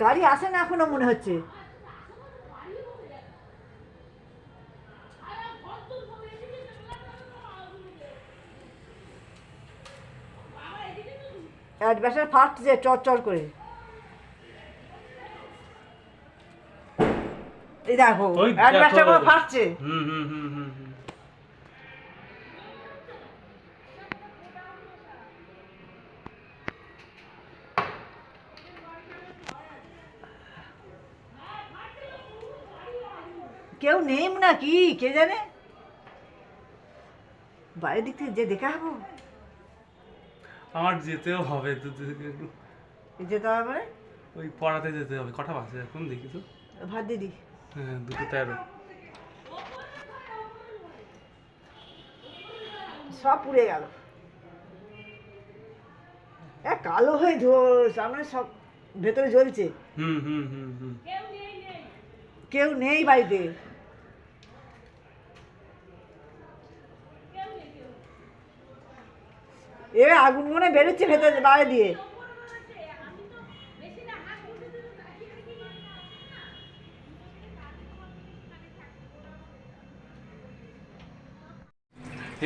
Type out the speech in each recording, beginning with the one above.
গাড়ি আসে না এখনো মনে হচ্ছে। অ্যাডভেস্টার ফাটছে চর চর করে। এই দেখো অ্যাডভেস্টার গুলো ফাটছে। কেউ নেই না কি কে জানে, বাইরের দিক থেকে যে দেখে আসবো। আমার যেতেও হবে, যেতে হবে মানে ওই পড়াতে যেতে হবে। কটা বাজে এখন দেখি তো? ভাত দিদি। হ্যাঁ 2:13। সব পুড়ে গেল, কালো হয়ে সামনে সব ভেতরে জ্বলছে। কেউ নেই বাড়িতে। এ আগুন মনে বেরোচ্ছে ভেতরে বাইরে দিয়ে।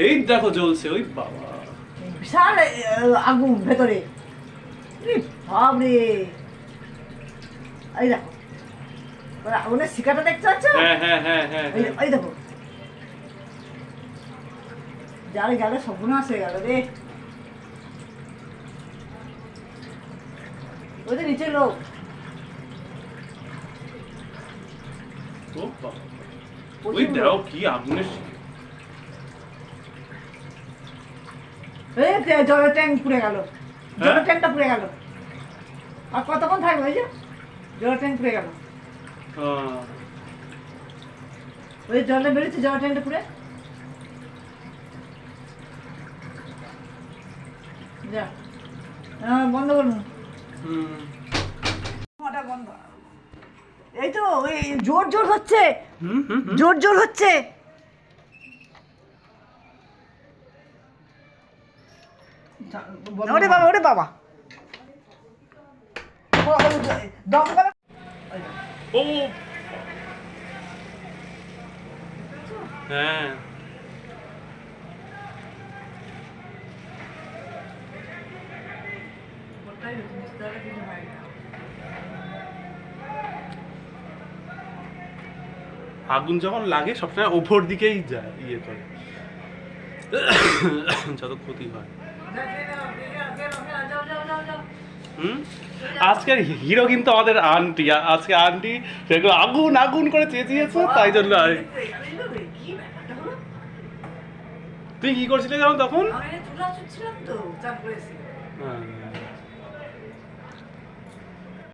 এই দেখো জ্বলছে, ওই বাবা বিশাল আগুন ভেতরে। বাপরে, এই দেখো আগুনের শিকাটা দেখতে পাচ্ছ? এই দেখো যারে গেল সর্বনাশ হয়ে গেল রে। ওই যে নিচে লোক। ওই দেখো কি আগুনের। জলের ট্যাঙ্ক পুড়ে গেল, জলের ট্যাঙ্কটা পুড়ে গেল। আর কতক্ষণ থাকবে? ওই যে জলের ট্যাঙ্ক পুড়ে গেল, ওই জলটা বেরোচ্ছে জলের ট্যাঙ্কটা পুড়ে। যা বন্ধ করুন, বন্ধ। এই তো ওই জোর জোর হচ্ছে, জোর জোর হচ্ছে। ওরে বাবা, ওরে বাবা, ও হ্যাঁ আগুন যখন লাগে সবসময় ওপর দিকেই যায়, ইয়ে করে যত ক্ষতি হয়। আজকের হিরো কিন্তু আমাদের আন্টি। আজকে আন্টি সেগুলো আগুন আগুন করে চেঁচিয়েছে, তাই জন্য। তুই কি করছিলি তখন?